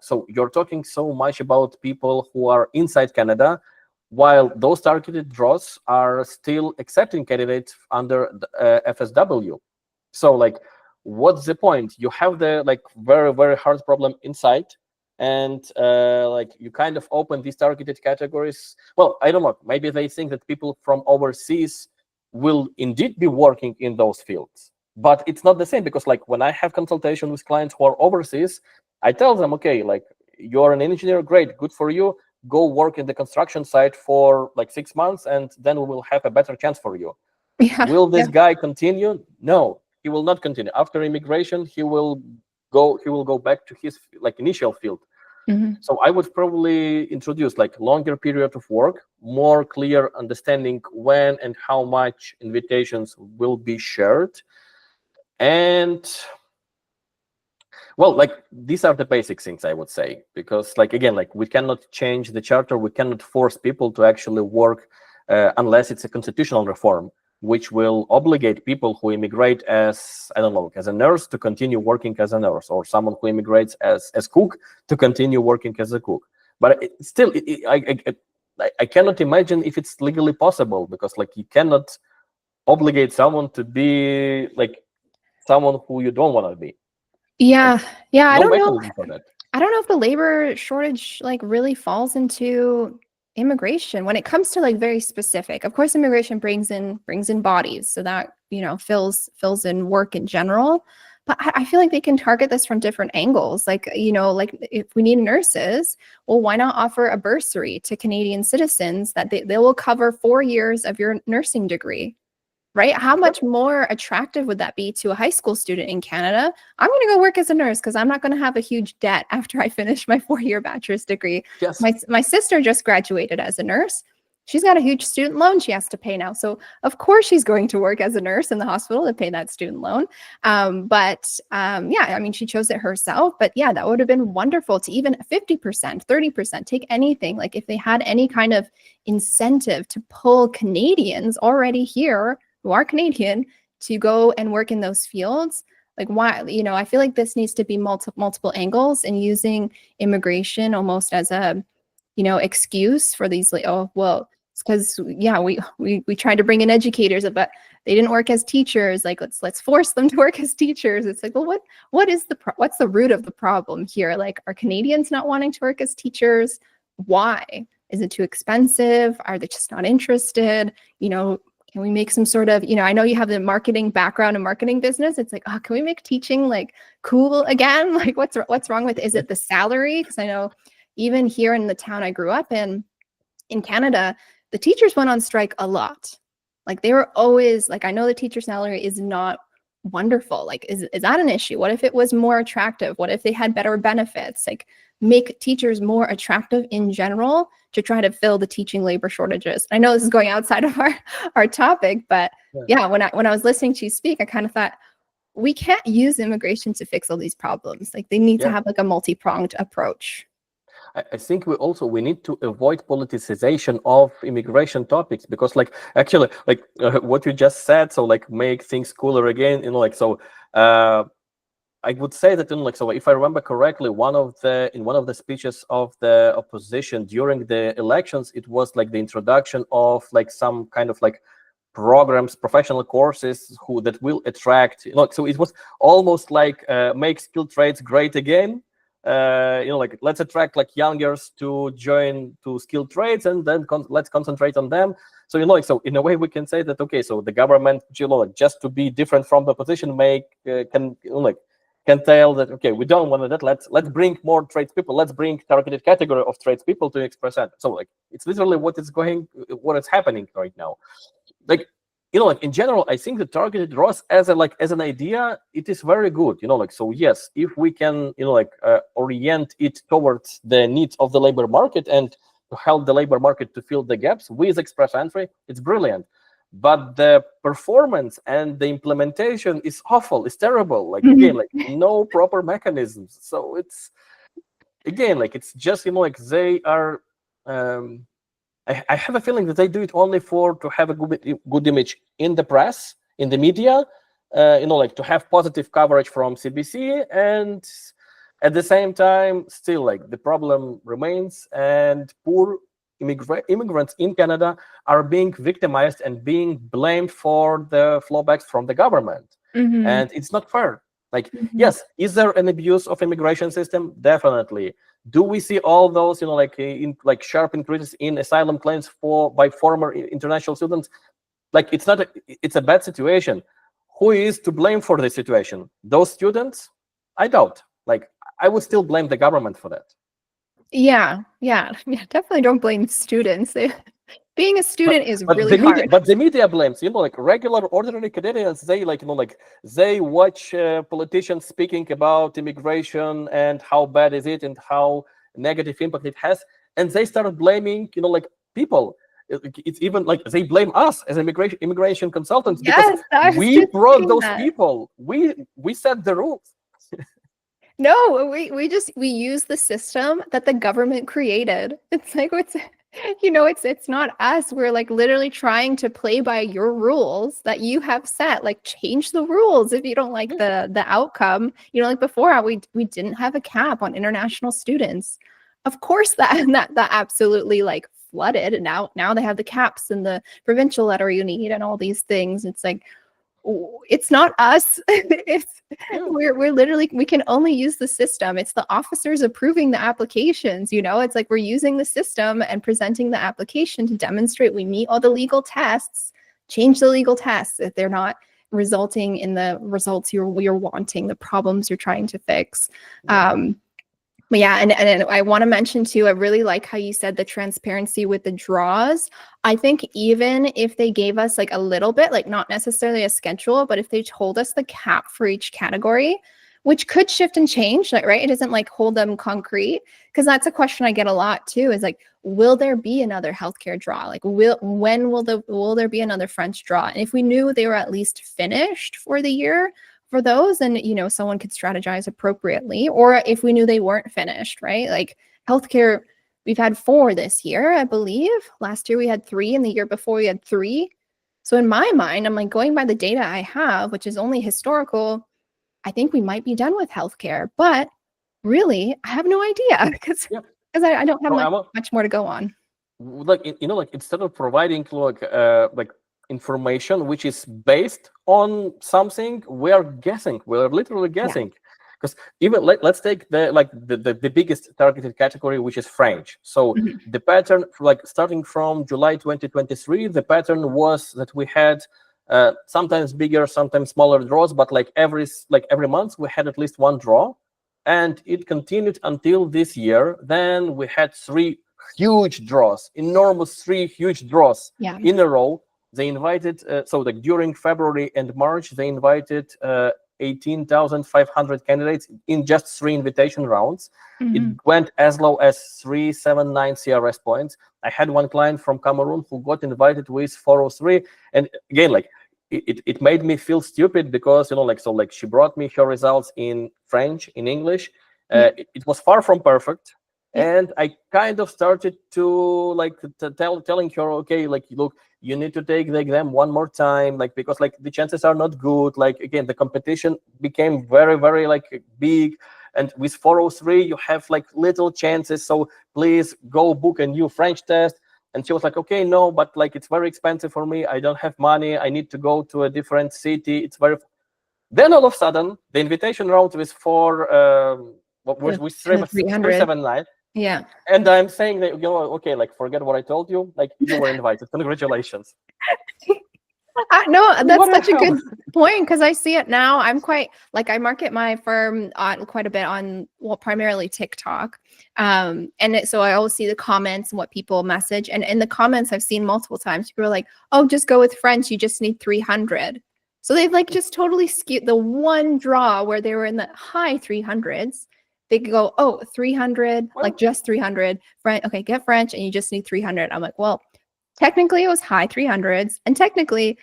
so you're talking so much about people who are inside Canada, while those targeted draws are still accepting candidates under the, FSW. So like, what's the point? You have the like very, very hard problem inside, and like you kind of open these targeted categories. Well, I don't know, maybe they think that people from overseas will indeed be working in those fields, but it's not the same, because like when I have consultation with clients who are overseas, I tell them, okay, like you're an engineer, great, good for you, go work in the construction site for like 6 months, and then we will have a better chance for you. Yeah, will this guy continue? No, he will not continue. After immigration, he will go back to his like initial field. So I would probably introduce like longer period of work, more clear understanding when and how much invitations will be shared. And well, like these are the basic things I would say, because like, again, like we cannot change the charter. We cannot force people to actually work unless it's a constitutional reform. which will obligate people who immigrate as, I don't know, as a nurse to continue working as a nurse, or someone who immigrates as cook to continue working as a cook. But still, I cannot imagine if it's legally possible, because like you cannot obligate someone to be like someone who you don't want to be. Yeah, yeah, I No don't know. mechanism for that. I don't know if the labor shortage like really falls into immigration when it comes to like very specific. Of course, immigration brings in bodies, so that, you know, fills in work in general. But I feel like they can target this from different angles. Like, you know, like if we need nurses, well, why not offer a bursary to Canadian citizens that they will cover 4 years of your nursing degree? Right? How much more attractive would that be to a high school student in Canada? I'm going to go work as a nurse because I'm not going to have a huge debt after I finish my 4-year bachelor's degree. Yes. My sister just graduated as a nurse. She's got a huge student loan she has to pay now. So of course she's going to work as a nurse in the hospital to pay that student loan. Yeah, I mean, she chose it herself. But yeah, that would have been wonderful to even 50%, 30%, take anything. Like if they had any kind of incentive to pull Canadians already here who are Canadian to go and work in those fields. Like why, you know, I feel like this needs to be multiple angles, and using immigration almost as a, you know, excuse for these, like, oh, well, it's because, yeah, we tried to bring in educators, but they didn't work as teachers. Like, let's force them to work as teachers. It's like, well, what's the root of the problem here? Like, are Canadians not wanting to work as teachers? Why? Is it too expensive? Are they just not interested? You know, can we make some sort of, you know, I know you have the marketing background and marketing business. It's like, oh, can we make teaching like cool again? Like what's wrong with it? Is it the salary? Because I know even here in the town I grew up in Canada, the teachers went on strike a lot. Like they were always like, I know the teacher salary is not wonderful. Like, is that an issue? What if it was more attractive? What if they had better benefits? Like make teachers more attractive in general to try to fill the teaching labor shortages. I know this is going outside of our topic, but yeah, when I was listening to you speak, I kind of thought we can't use immigration to fix all these problems. Like they need to have like a multi-pronged approach. I think we need to avoid politicization of immigration topics, because like actually like what you just said, so like make things cooler again, you know, like so I would say that, you know, like, so if I remember correctly, in one of the speeches of the opposition during the elections, it was like the introduction of like some kind of like programs, professional courses that will attract, you know, so it was almost like make skilled trades great again. You know, like let's attract like youngers to join to skilled trades, and then let's concentrate on them. So, you know, like, so in a way we can say that, okay, so the government, you know, like, just to be different from the opposition, can tell that, okay, we don't want that. Let's bring more tradespeople. Let's bring targeted category of tradespeople to X%. So like it's literally what is happening right now. Like, you know, like in general, I think the targeted ROS as an idea, it is very good. You know, like, so yes, if we can, you know, like orient it towards the needs of the labor market and to help the labor market to fill the gaps with express entry, it's brilliant. But the performance and the implementation is awful. It's terrible. Like again, like no proper mechanisms. So it's again like it's just, you know, like they are. I have a feeling that they do it only to have a good image in the press, in the media, you know, like to have positive coverage from CBC, and at the same time, still like the problem remains, and poor immigrants in Canada are being victimized and being blamed for the flowbacks from the government. And it's not fair. Like, yes, is there an abuse of immigration system? Definitely. Do we see all those, you know, like sharp increases in asylum claims by former international students? Like, it's a bad situation. Who is to blame for this situation? Those students? I doubt. Like, I would still blame the government for that. Yeah, definitely don't blame students. Being a student is really hard. But the media blames, you know, like regular, ordinary Canadians, they like, you know, like they watch politicians speaking about immigration and how bad is it and how negative impact it has. And they started blaming, you know, like people. It's even like they blame us as immigration consultants because we brought those people. We set the rules. No, we use the system that the government created. It's like It's not us. We're like literally trying to play by your rules that you have set. Like change the rules if you don't like the outcome. Like before we didn't have a cap on international students. Of course that absolutely like flooded. And now they have the caps and the provincial letter you need and all these things. It's like, it's not us. We're literally, we can only use the system. It's the officers approving the applications. It's like we're using the system and presenting the application to demonstrate we meet all the legal tests. Change the legal tests if they're not resulting in the results you're wanting, the problems you're trying to fix. But yeah, and I want to mention too, I really like how you said the transparency with the draws. I think even if they gave us like a little bit, like not necessarily a schedule, but if they told us the cap for each category, which could shift and change, right? It doesn't like hold them concrete, because that's a question I get a lot too, is like, will there be another healthcare draw? Like, when will there be another French draw? And if we knew they were at least finished for the year, for those, then someone could strategize appropriately. Or if we knew they weren't finished, right? Like healthcare, we've had 4 this year, I believe. Last year we had 3, and the year before we had 3. So in my mind, I'm like going by the data I have, which is only historical. I think we might be done with healthcare, but really, I have no idea because I don't have much more to go on. Like instead of providing like information which is based on something, we're guessing. We're literally guessing, because even let's take the biggest targeted category, which is French. So the pattern, like starting from July 2023, the pattern was that we had sometimes bigger, sometimes smaller draws, but like every month we had at least 1 draw, and it continued until this year. Then we had 3 huge draws, enormous 3 huge draws in a row. They invited, so like during February and March, they invited 18,500 candidates in just 3 invitation rounds. It went as low as 379 CRS points. I had one client from Cameroon who got invited with 403. And again, like it made me feel stupid because, she brought me her results in French, in English. It was far from perfect. And I kind of started to telling her, okay, like, look, you need to take the exam one more time, like, because like the chances are not good. Like, again, the competition became very, very like big. And with 403, you have like little chances. So please go book a new French test. And she was like, okay, no, but like, it's very expensive for me. I don't have money. I need to go to a different city. It's very. Then all of a sudden, the invitation round was for with 379. Yeah. And I'm saying that, okay, like, forget what I told you. Like, you were invited. Congratulations. No, that's such a good point, because I see it now. I'm quite, like, I market my firm quite a bit on, primarily TikTok. So I always see the comments and what people message. And in the comments, I've seen multiple times, people are like, oh, just go with French. You just need 300. So they've like just totally skewed the one draw where they were in the high 300s. They could go, oh, 300, like just 300. Okay, get French, and you just need 300. I'm like, well, technically it was high 300s, and technically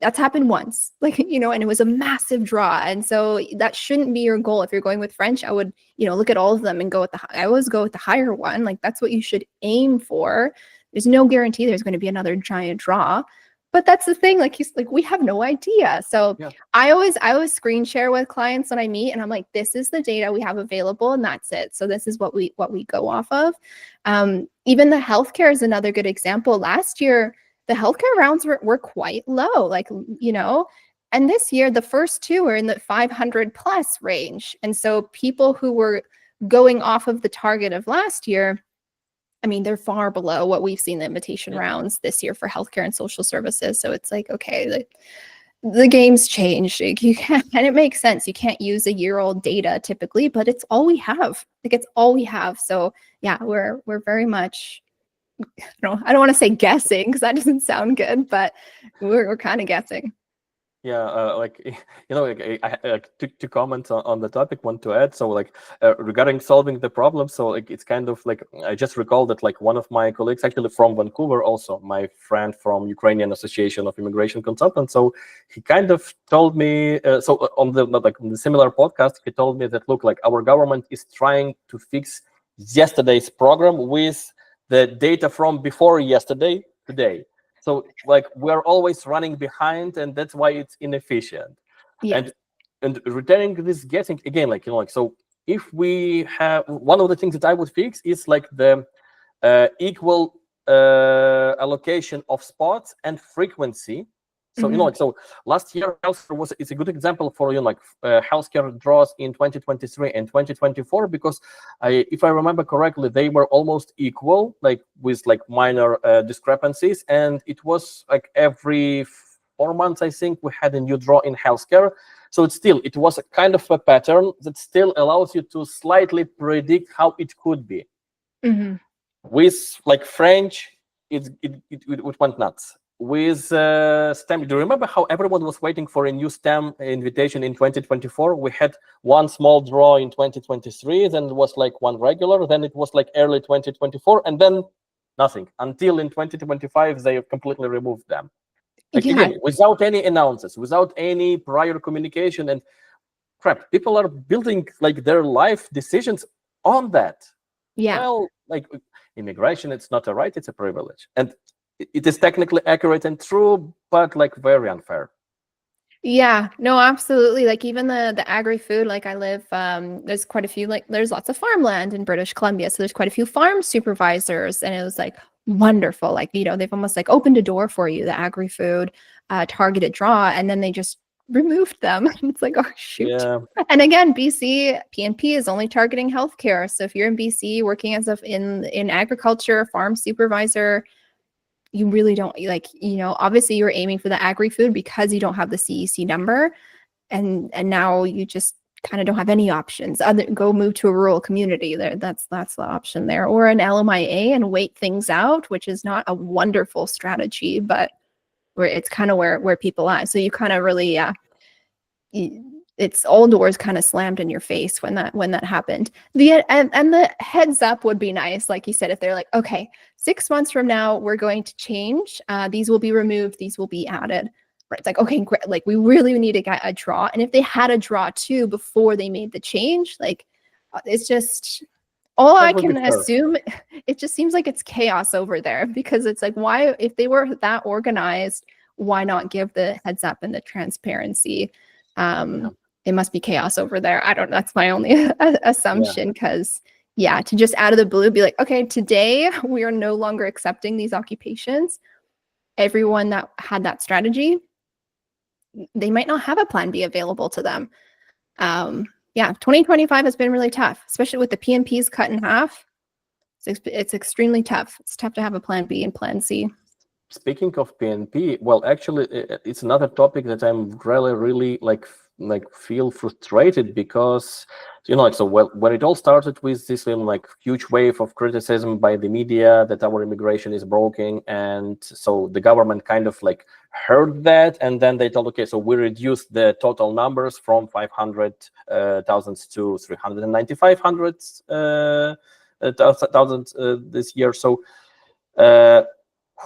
that's happened once, like, and it was a massive draw. And so that shouldn't be your goal. If you're going with French, I would, look at all of them and go with I always go with the higher one. Like, that's what you should aim for. There's no guarantee there's going to be another giant draw. But that's the thing, like, we have no idea. So I always screen share with clients when I meet, and I'm like, this is the data we have available, and that's it. So this is what we go off of. Even the healthcare is another good example. Last year, the healthcare rounds were quite low, like, and this year, the first 2 were in the 500 plus range. And so people who were going off of the target of last year, I mean, they're far below what we've seen the invitation rounds this year for healthcare and social services. So it's like, okay, the game's changed. You can't, and it makes sense. You can't use a year-old data typically, but it's all we have. Like, it's all we have. So yeah, we're very much, I don't want to say guessing, because that doesn't sound good, but we're kind of guessing. Yeah, to comment on the topic, want to add. So like regarding solving the problem, so like it's kind of like, I just recall that like one of my colleagues, actually from Vancouver, also my friend from Ukrainian Association of Immigration Consultants, so he kind of told me, so on the similar podcast, he told me that, look, like, our government is trying to fix yesterday's program with the data from before yesterday, today. So like we're always running behind, and that's why it's inefficient. Yeah. And returning this guessing again, like so if we have one of the things that I would fix is like the equal allocation of spots and frequency. So so last year healthcare it's a good example for healthcare draws in 2023 and 2024, because if I remember correctly, they were almost equal, like with like minor discrepancies, and it was like every 4 months I think we had a new draw in healthcare. So it was a kind of a pattern that still allows you to slightly predict how it could be. With like French, it went nuts. With STEM, do you remember how everyone was waiting for a new STEM invitation in 2024? We had one small draw in 2023, then it was like one regular, then it was like early 2024, and then nothing until in 2025 they completely removed them. Like again, without any announcements, without any prior communication, and crap, people are building like their life decisions on that. Yeah. Well, like immigration, it's not a right, it's a privilege. And it is technically accurate and true, but like very unfair. Yeah, no, absolutely. Like even the agri-food, like I live, there's quite a few, like there's lots of farmland in British Columbia. So there's quite a few farm supervisors, and it was like wonderful. Like, they've almost like opened a door for you, the agri-food targeted draw, and then they just removed them. It's like, oh shoot. Yeah. And again, BC PNP is only targeting healthcare. So if you're in BC working as in agriculture, farm supervisor, you really don't obviously you're aiming for the agri-food because you don't have the CEC number, and now you just kind of don't have any options. Go move to a rural community there. That's the option there, or an LMIA and wait things out, which is not a wonderful strategy, but where it's kind of where people are. So you kind of really it's all doors kind of slammed in your face when that happened. And the heads up would be nice, like you said, if they're like, okay, 6 months from now we're going to change, these will be removed, these will be added. Right? It's like, okay, great. Like we really need to get a draw, and if they had a draw too before they made the change, like it's just all I can assume. It just seems like it's chaos over there, because it's like, why, if they were that organized, why not give the heads up and the transparency? It must be chaos over there. I don't know. That's my only assumption, because to just out of the blue be like, okay, today we are no longer accepting these occupations. Everyone that had that strategy, they might not have a plan B available to them. 2025 has been really tough, especially with the PNPs cut in half. It's extremely tough. It's tough to have a plan B and plan C. Speaking of PNP, well, actually, it's another topic that I'm really like feel frustrated, because so when it all started with this like huge wave of criticism by the media that our immigration is broken, and so the government kind of like heard that, and then they told, okay, so we reduced the total numbers from 500,000 to 395,000 this year. So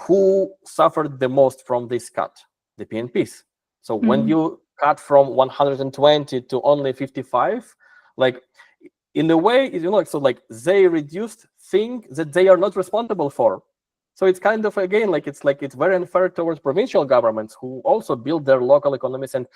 who suffered the most from this cut? The PNPs. So when you cut from 120 to only 55, like in a way, so like they reduced things that they are not responsible for. So it's kind of, again, like it's very unfair towards provincial governments who also build their local economies. And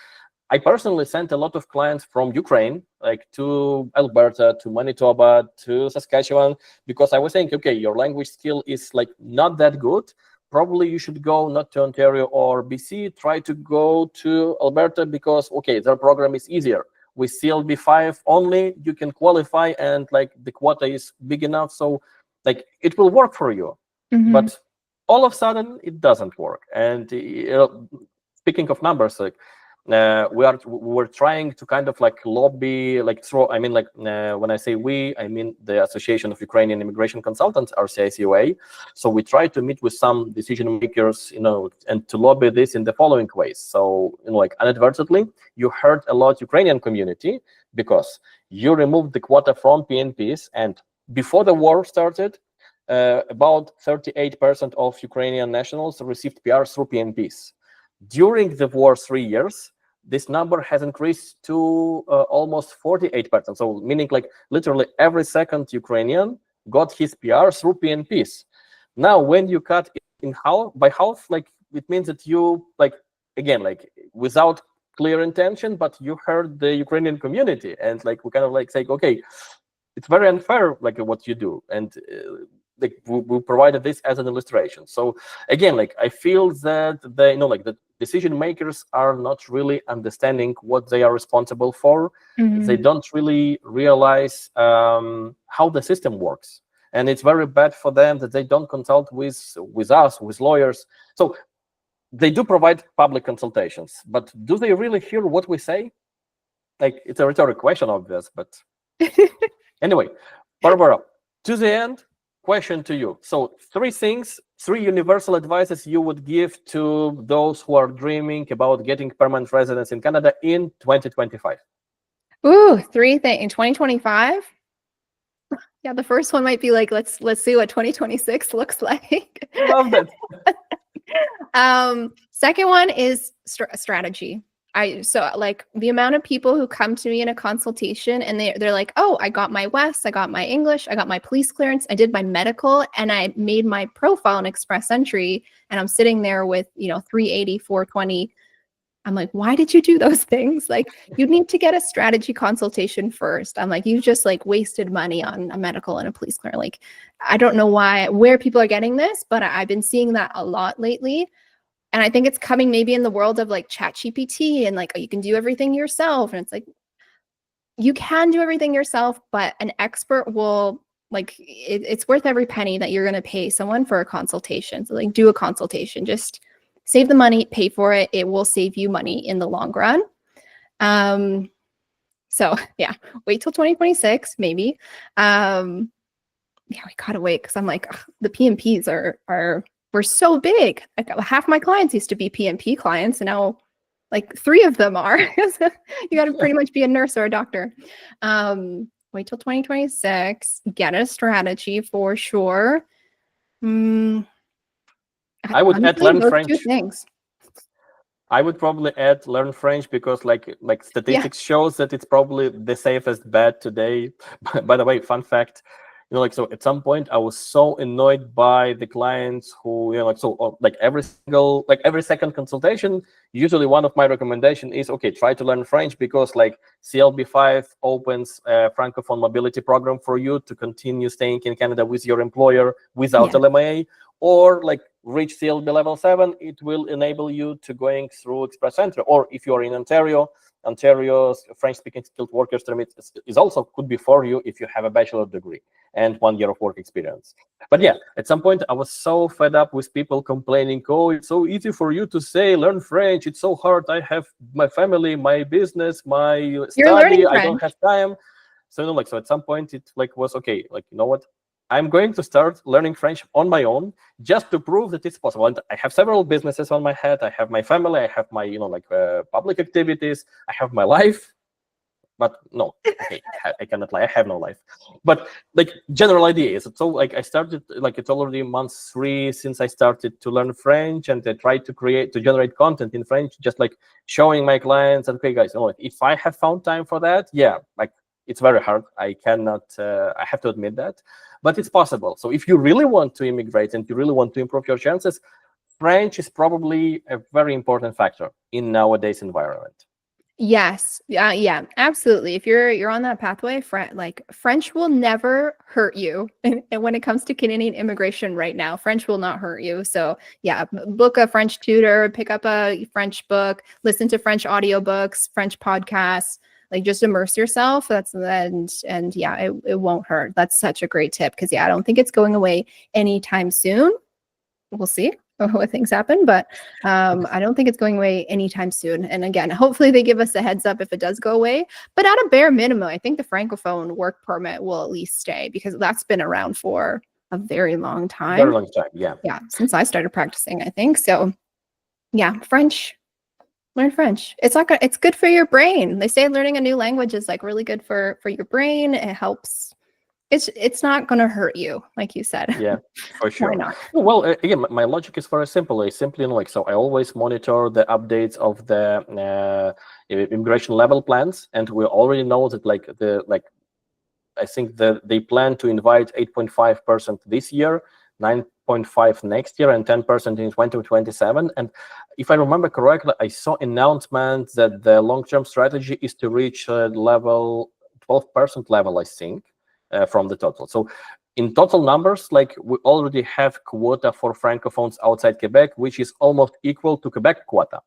I personally sent a lot of clients from Ukraine, like to Alberta, to Manitoba, to Saskatchewan, because I was saying, okay, your language skill is like not that good. Probably you should go not to Ontario or BC, try to go to Alberta, because, okay, their program is easier. With CLB5 only, you can qualify, and like the quota is big enough. So like it will work for you. But all of a sudden it doesn't work. And speaking of numbers, like we're trying to kind of like lobby, like when I say we, I mean the Association of Ukrainian Immigration Consultants, RCIC. So we try to meet with some decision makers, and to lobby this in the following ways. So like inadvertently, you hurt a lot Ukrainian community, because you removed the quota from PNPs, and before the war started, about 38% of Ukrainian nationals received PR through PNPs. During the war 3 years, this number has increased to almost 48%. So meaning like literally every second Ukrainian got his PR through PNPs. Now, when you cut in half by half, like it means that you like again like without clear intention, but you hurt the Ukrainian community, and like we kind of like say, okay, it's very unfair, like what you do, and like we provided this as an illustration. So again, like I feel that they like the decision makers are not really understanding what they are responsible for. They don't really realize how the system works, and it's very bad for them that they don't consult with us, with lawyers. So they do provide public consultations, but do they really hear what we say? Like, it's a rhetorical question, obvious, but anyway, Barbara, to the end, question to you. So three universal advices you would give to those who are dreaming about getting permanent residence in Canada in 2025. Ooh, three things in 2025. Yeah, the first one might be like, let's see what 2026 looks like. Love that. Second one is strategy. So like the amount of people who come to me in a consultation and they're like, oh, I got my WES, I got my English, I got my police clearance, I did my medical, and I made my profile in Express Entry, and I'm sitting there with 380, 420. I'm like, why did you do those things? Like, you need to get a strategy consultation first. I'm like, you just like wasted money on a medical and a police clearance. Like, I don't know where people are getting this, but I've been seeing that a lot lately. And I think it's coming maybe in the world of like ChatGPT and like, oh, you can do everything yourself. And it's like, you can do everything yourself, but an expert will like, it's worth every penny that you're going to pay someone for a consultation. So like, do a consultation, just save the money, pay for it. It will save you money in the long run. So yeah, wait till 2026, maybe. Yeah, we gotta wait because I'm like, ugh, the PMPs we're so big. Like, half my clients used to be PMP clients, and now like 3 of them are. You got to pretty much be a nurse or a doctor. Wait till 2026. Get a strategy for sure. I would add learn French. 2 things. I would probably add learn French because like statistics shows that it's probably the safest bet today. By the way, fun fact, like, so at some point I was so annoyed by the clients who, every second consultation, usually one of my recommendation is, okay, try to learn French because like CLB5 opens a Francophone mobility program for you to continue staying in Canada with your employer without LMA, or like reach CLB level 7, it will enable you to going through Express Entry. Or if you're in Ontario's French-speaking skilled workers permit is also could be for you if you have a bachelor degree and 1 year of work experience. But yeah, at some point I was so fed up with people complaining, oh, it's so easy for you to say learn French, it's so hard, I have my family, my business, my study, I don't have time. So so at some point it like was okay, like, you know what, I'm going to start learning French on my own just to prove that it's possible. And I have several businesses on my head. I have my family. I have my, public activities. I have my life. But no, okay, I cannot lie. I have no life. But like general idea is, so like I started, like it's already month 3 since I started to learn French, and I tried to generate content in French, just like showing my clients, okay, guys, if I have found time for that, yeah, like it's very hard. I cannot, I have to admit that. But it's possible. So if you really want to immigrate and you really want to improve your chances, French is probably a very important factor in nowadays environment. Yes. Yeah, absolutely. If you're on that pathway, French will never hurt you. And when it comes to Canadian immigration right now, French will not hurt you. So yeah, book a French tutor, pick up a French book, listen to French audiobooks, French podcasts. Like, just immerse yourself. And yeah, it won't hurt. That's such a great tip because yeah, I don't think it's going away anytime soon. We'll see what things happen, but I don't think it's going away anytime soon. And again, hopefully they give us a heads up if it does go away. But at a bare minimum, I think the Francophone work permit will at least stay because that's been around for a very long time. Very long time, yeah. Yeah, since I started practicing, I think. So yeah, French. Learn French. It's good for your brain. They say learning a new language is like really good for your brain. It helps. It's not going to hurt you, like you said. Yeah, for sure. Why not? Well, again, my logic is very simple. So I always monitor the updates of the immigration level plans, and we already know that I think that they plan to invite 8.5% this year. 9.5 next year, and 10% in 2027. And if I remember correctly, I saw announcements that the long-term strategy is to reach level 12% level, I think, from the total. So in total numbers, like we already have quota for Francophones outside Quebec, which is almost equal to Quebec quota.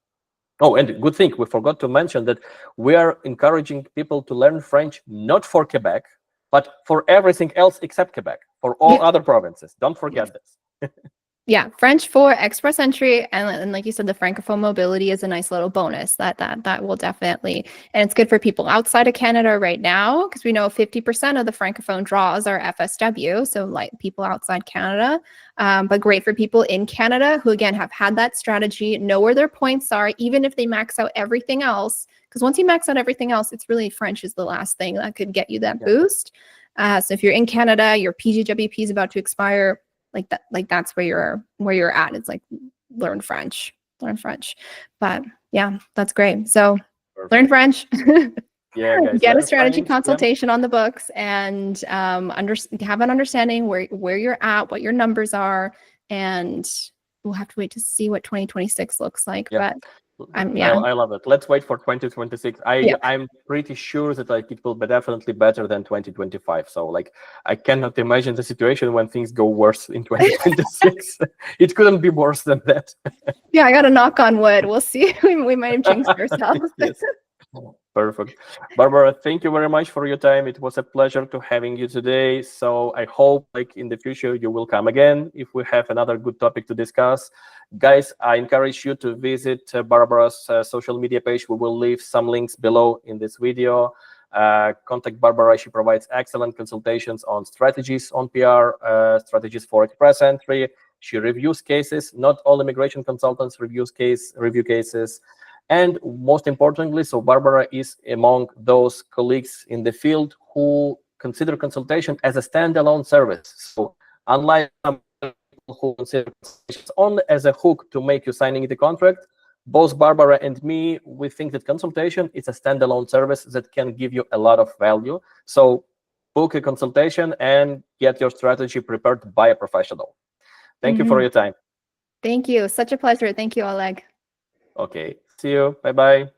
Oh, and good thing, we forgot to mention that we are encouraging people to learn French, not for Quebec, but for everything else except Quebec, for all other provinces. Don't forget this. Yeah, French for express entry, and like you said, the Francophone mobility is a nice little bonus that will definitely, and it's good for people outside of Canada right now, because we know 50% of the Francophone draws are FSW, so like people outside Canada, but great for people in Canada who again have had that strategy, know where their points are, even if they max out everything else, because once you max out everything else, it's really French is the last thing that could get you that boost. So if you're in Canada, your PGWP is about to expire. Like that's where you're at. It's like learn French. But yeah, that's great. So learn French. Yeah, guys, get a strategy consultation on the books, and have an understanding where you're at, what your numbers are, and we'll have to wait to see what 2026 looks like. But I love it. Let's wait for 2026. I'm pretty sure that like it will be definitely better than 2025. So like I cannot imagine the situation when things go worse in 2026. It couldn't be worse than that. Yeah, I got to knock on wood. We'll see. We might have jinxed ourselves. Yes. Perfect. Barbara, thank you very much for your time. It was a pleasure to having you today. So I hope like in the future you will come again if we have another good topic to discuss. Guys, I encourage you to visit Barbara's social media page. We will leave some links below in this video. Contact Barbara. She provides excellent consultations on strategies on PR, strategies for express entry. She reviews cases. Not all immigration consultants review cases. And most importantly, so Barbara is among those colleagues in the field who consider consultation as a standalone service. So unlike some people who consider consultations only as a hook to make you signing the contract, both Barbara and me, we think that consultation is a standalone service that can give you a lot of value. So book a consultation and get your strategy prepared by a professional. Thank you for your time. Thank you. Such a pleasure. Thank you, Oleg. Okay. See you. Bye-bye.